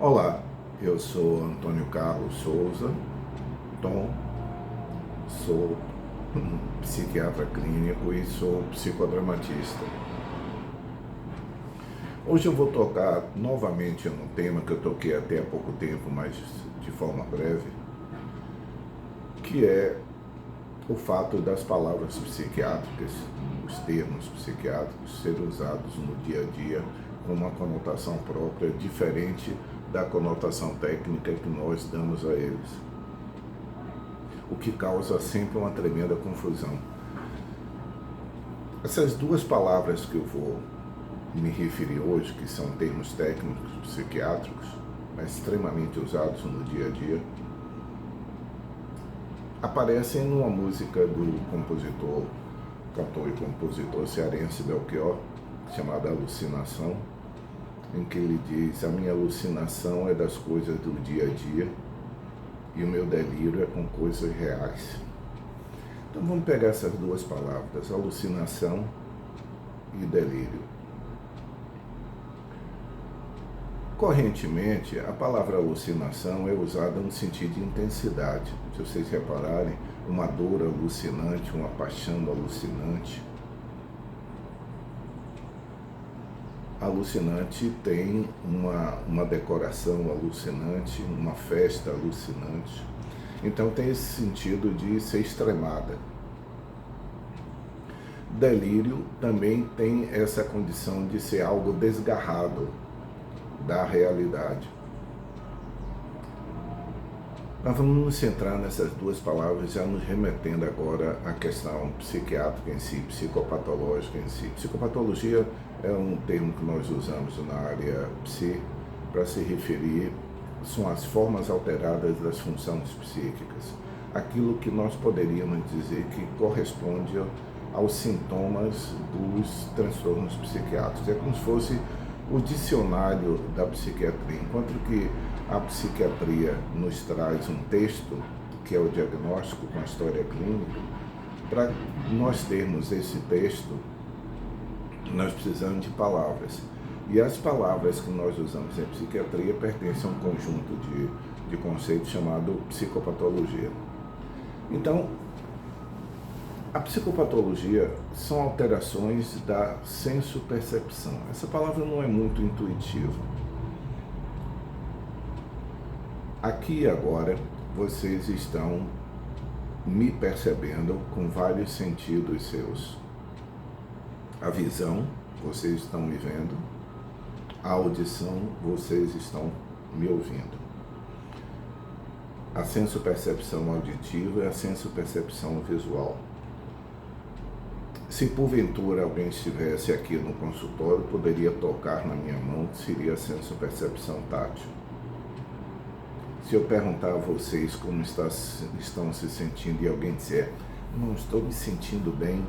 Olá, eu sou Antônio Carlos Souza, Tom, sou psiquiatra clínico e sou psicodramatista. Hoje eu vou tocar novamente num tema que eu toquei até há pouco tempo, mas de forma breve, que é o fato das palavras psiquiátricas, os termos psiquiátricos serem usados no dia a dia com uma conotação própria, diferente da conotação técnica que nós damos a eles, o que causa sempre uma tremenda confusão. Essas duas palavras que eu vou me referir hoje, que são termos técnicos psiquiátricos, mas extremamente usados no dia a dia, aparecem numa música do compositor, cantor e compositor cearense Belchior, chamada Alucinação, em que ele diz: a minha alucinação é das coisas do dia a dia e o meu delírio é com coisas reais. Então vamos pegar essas duas palavras, alucinação e delírio. Correntemente, a palavra alucinação é usada no sentido de intensidade. Se vocês repararem, uma dor alucinante, uma paixão alucinante. Alucinante tem uma decoração alucinante, uma festa alucinante. Então tem esse sentido de ser extremada. Delírio também tem essa condição de ser algo desgarrado da realidade. Nós vamos nos centrar nessas duas palavras, já nos remetendo agora à questão psiquiátrica em si, psicopatológica em si. Psicopatologia é um termo que nós usamos na área psi para se referir, são as formas alteradas das funções psíquicas. Aquilo que nós poderíamos dizer que corresponde aos sintomas dos transtornos psiquiátricos. É como se fosse o dicionário da psiquiatria, enquanto que a psiquiatria nos traz um texto, que é o diagnóstico com a história clínica. Para nós termos esse texto, nós precisamos de palavras. E as palavras que nós usamos em psiquiatria pertencem a um conjunto de conceitos chamado psicopatologia. Então, a psicopatologia são alterações da senso-percepção. Essa palavra não é muito intuitiva. Aqui e agora, vocês estão me percebendo com vários sentidos seus. A visão, vocês estão me vendo. A audição, vocês estão me ouvindo. A senso-percepção auditiva e a senso-percepção visual. Se porventura alguém estivesse aqui no consultório, poderia tocar na minha mão, que seria a senso-percepção tátil. Se eu perguntar a vocês como estão se sentindo e alguém disser, não estou me sentindo bem,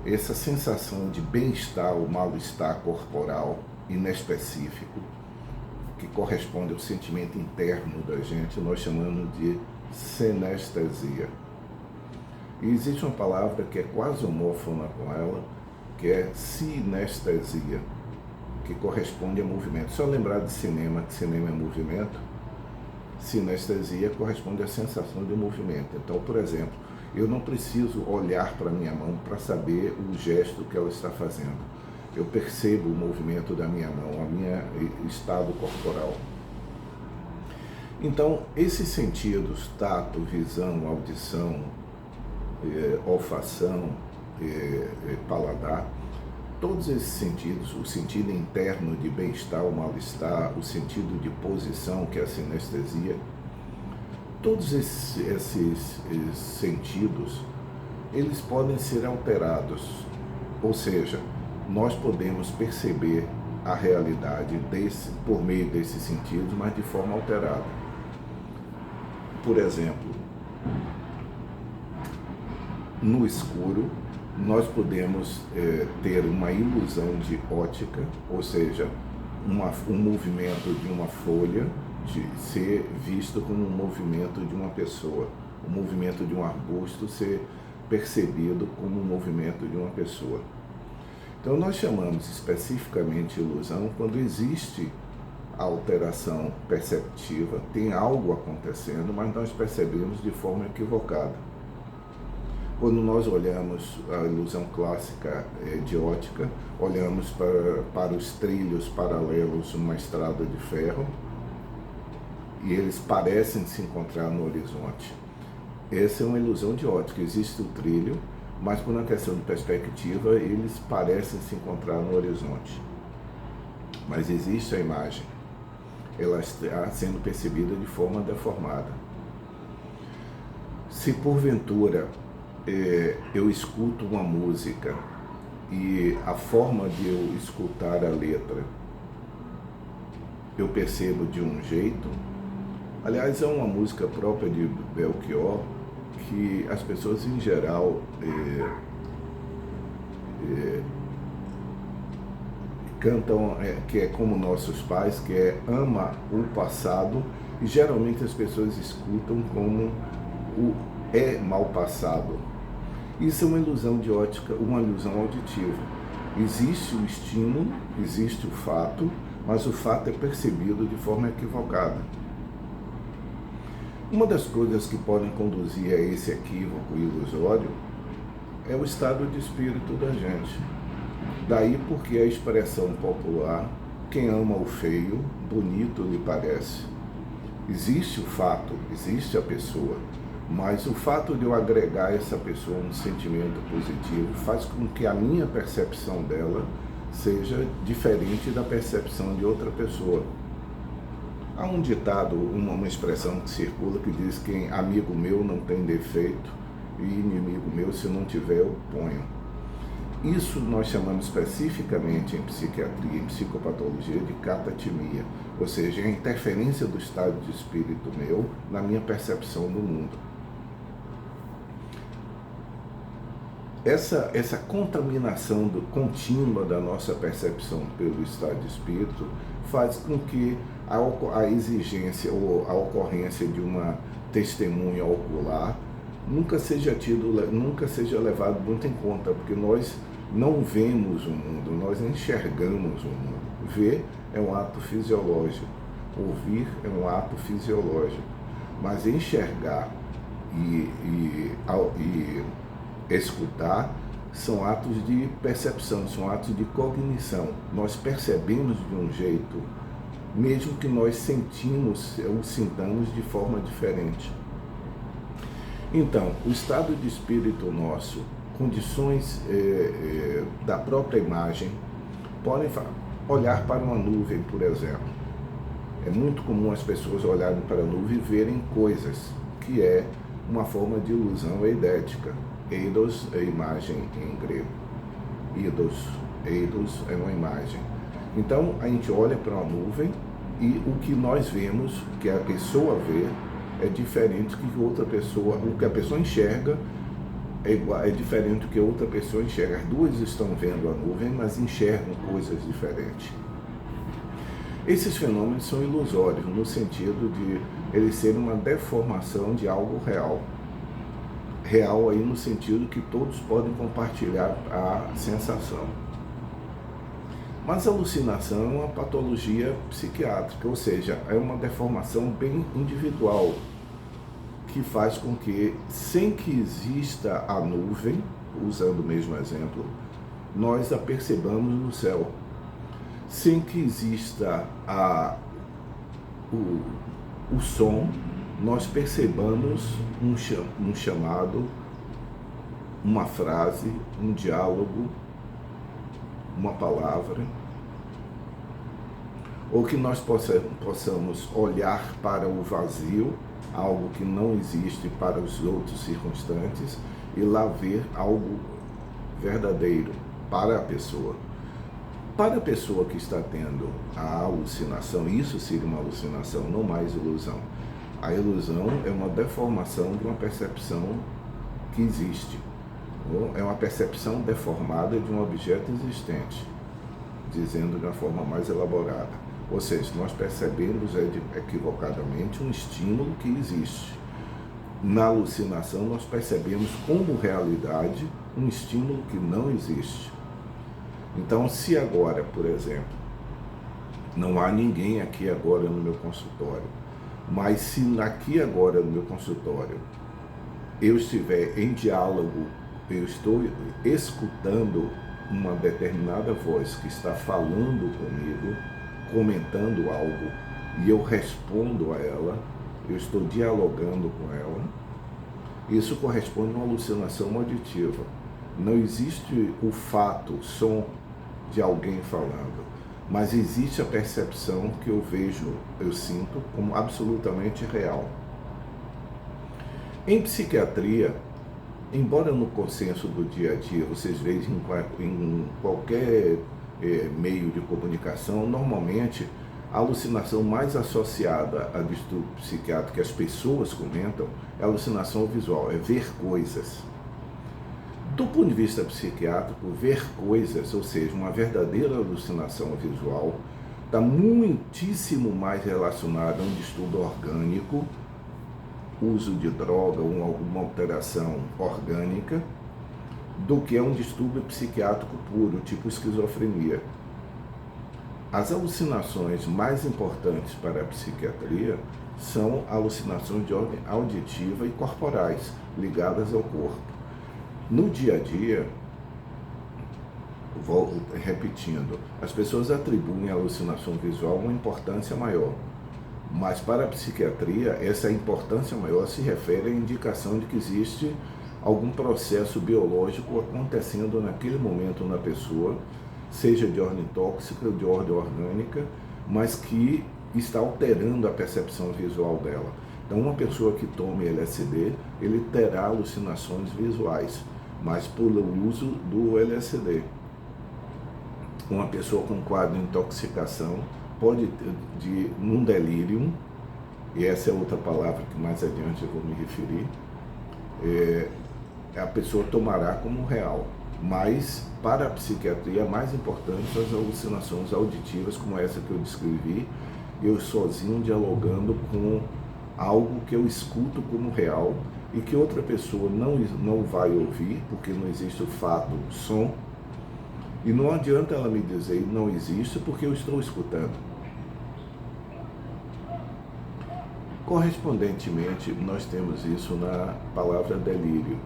essa sensação de bem-estar ou mal-estar corporal inespecífico, que corresponde ao sentimento interno da gente, nós chamamos de sinestesia. E existe uma palavra que é quase homófona com ela, que é sinestesia, que corresponde a movimento. Se eu lembrar de cinema, que cinema é movimento, sinestesia corresponde à sensação de movimento. Então, por exemplo, eu não preciso olhar para a minha mão para saber o gesto que ela está fazendo. Eu percebo o movimento da minha mão, o meu estado corporal. Então, esses sentidos, tato, visão, audição, olfação, paladar, todos esses sentidos, o sentido interno de bem-estar, o mal-estar, o sentido de posição, que é a sinestesia, todos esses sentidos, eles podem ser alterados, ou seja, nós podemos perceber a realidade por meio desses sentidos, mas de forma alterada. Por exemplo, no escuro, nós podemos ter uma ilusão de ótica, ou seja, um movimento de uma folha de ser visto como um movimento de uma pessoa, o movimento de um arbusto ser percebido como um movimento de uma pessoa. Então nós chamamos especificamente ilusão quando existe alteração perceptiva, tem algo acontecendo, mas nós percebemos de forma equivocada. Quando nós olhamos a ilusão clássica de ótica, olhamos para os trilhos paralelos numa estrada de ferro e eles parecem se encontrar no horizonte. Essa é uma ilusão de ótica, existe o trilho, mas por uma questão de perspectiva, eles parecem se encontrar no horizonte. Mas existe a imagem, ela está sendo percebida de forma deformada. Se porventura eu escuto uma música e a forma de eu escutar a letra eu percebo de um jeito, aliás, é uma música própria de Belchior, que as pessoas em geral cantam, que é como nossos pais, que é ama o passado, e geralmente as pessoas escutam como o é mal passado. Isso é uma ilusão de ótica, uma ilusão auditiva. Existe o estímulo, existe o fato, mas o fato é percebido de forma equivocada. Uma das coisas que podem conduzir a esse equívoco ilusório é o estado de espírito da gente. Daí porque a expressão popular, quem ama o feio, bonito lhe parece. Existe o fato, existe a pessoa, mas o fato de eu agregar a essa pessoa um sentimento positivo faz com que a minha percepção dela seja diferente da percepção de outra pessoa. Há um ditado, uma expressão que circula que diz que amigo meu não tem defeito e inimigo meu, se não tiver, eu ponho. Isso nós chamamos especificamente em psiquiatria, em psicopatologia, de catatimia, ou seja, a interferência do estado de espírito meu na minha percepção do mundo. Essa contaminação contínua da nossa percepção pelo estado de espírito faz com que a exigência ou a ocorrência de uma testemunha ocular nunca seja levado muito em conta, porque nós não vemos o mundo, nós enxergamos o mundo. Ver é um ato fisiológico, ouvir é um ato fisiológico, mas enxergar e escutar são atos de percepção, são atos de cognição. Nós percebemos de um jeito, mesmo que nós sintamos de forma diferente. Então, o estado de espírito nosso, condições da própria imagem, podem olhar para uma nuvem, por exemplo. É muito comum as pessoas olharem para a nuvem e verem coisas, que é uma forma de ilusão eidética. Eidos é imagem em grego. Eidos é uma imagem. Então, a gente olha para uma nuvem e o que nós vemos, o que a pessoa vê, é diferente do que outra pessoa, o que a pessoa enxerga é diferente do que outra pessoa enxerga. As duas estão vendo a nuvem, mas enxergam coisas diferentes. Esses fenômenos são ilusórios, no sentido de eles serem uma deformação de algo real. Real aí no sentido que todos podem compartilhar a sensação. Mas a alucinação é uma patologia psiquiátrica, ou seja, é uma deformação bem individual, que faz com que, sem que exista a nuvem, usando o mesmo exemplo, nós a percebamos no céu. Sem que exista o som, nós percebamos um chamado, uma frase, um diálogo, uma palavra, ou que nós possamos olhar para o vazio, algo que não existe para os outros circunstantes, e lá ver algo verdadeiro para a pessoa. Para a pessoa que está tendo a alucinação, isso seria uma alucinação, não mais ilusão. A ilusão é uma deformação de uma percepção que existe. É uma percepção deformada de um objeto existente, dizendo de uma forma mais elaborada. Ou seja, nós percebemos equivocadamente um estímulo que existe. Na alucinação, nós percebemos como realidade um estímulo que não existe. Então, se agora, por exemplo, Não há ninguém aqui agora no meu consultório. Mas se aqui agora no meu consultório eu estiver em diálogo, eu estou escutando uma determinada voz que está falando comigo, comentando algo, e eu respondo a ela, eu estou dialogando com ela, isso corresponde a uma alucinação auditiva. Não existe o fato, o som de alguém falando, mas existe a percepção que eu vejo, eu sinto como absolutamente real. Em psiquiatria, embora no consenso do dia a dia vocês vejam em qualquer meio de comunicação, normalmente a alucinação mais associada a distúrbio psiquiátrico que as pessoas comentam é a alucinação visual, é ver coisas. Do ponto de vista psiquiátrico, ver coisas, ou seja, uma verdadeira alucinação visual, está muitíssimo mais relacionada a um distúrbio orgânico, uso de droga ou alguma alteração orgânica, do que é um distúrbio psiquiátrico puro, tipo esquizofrenia. As alucinações mais importantes para a psiquiatria são alucinações de ordem auditiva e corporais, ligadas ao corpo. No dia a dia, vou repetindo, as pessoas atribuem à alucinação visual uma importância maior. Mas para a psiquiatria, essa importância maior se refere à indicação de que existe algum processo biológico acontecendo naquele momento na pessoa, seja de ordem tóxica ou de ordem orgânica, mas que está alterando a percepção visual dela. Então, uma pessoa que tome LSD, ele terá alucinações visuais, mas pelo uso do LSD. Uma pessoa com quadro de intoxicação pode ter, num delírio, e essa é outra palavra que mais adiante eu vou me referir, a pessoa tomará como real. Mas, para a psiquiatria, mais importante são as alucinações auditivas, como essa que eu descrevi, eu sozinho dialogando com algo que eu escuto como real e que outra pessoa não vai ouvir, porque não existe o fato, o som, e não adianta ela me dizer não existe porque eu estou escutando. Correspondentemente, nós temos isso na palavra delírio.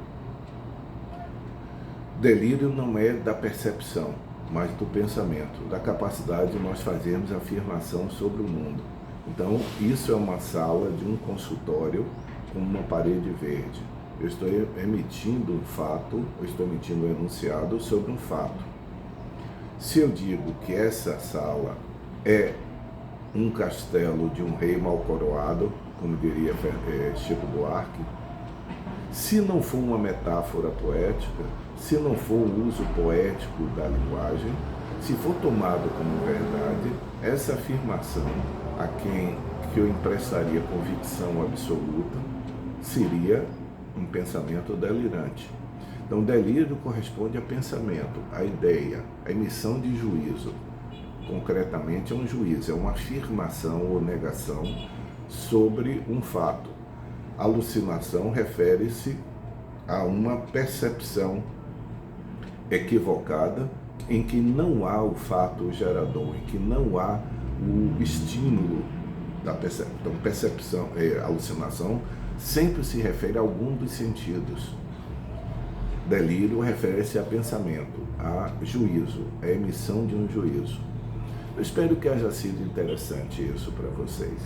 Delírio não é da percepção, mas do pensamento, da capacidade de nós fazermos afirmação sobre o mundo. Então, isso é uma sala de um consultório com uma parede verde. Eu estou emitindo um fato, eu estou emitindo um enunciado sobre um fato. Se eu digo que essa sala é um castelo de um rei mal coroado, como diria Chico Buarque, se não for uma metáfora poética, se não for o uso poético da linguagem, se for tomado como verdade, essa afirmação a quem que eu emprestaria convicção absoluta seria um pensamento delirante. Então, delírio corresponde a pensamento, a ideia, a emissão de juízo. Concretamente, é um juízo, é uma afirmação ou negação sobre um fato. Alucinação refere-se a uma percepção equivocada em que não há o fato gerador, em que não há o estímulo da percepção. Então, percepção, alucinação sempre se refere a algum dos sentidos. Delírio refere-se a pensamento, a juízo, a emissão de um juízo. Eu espero que haja sido interessante isso para vocês.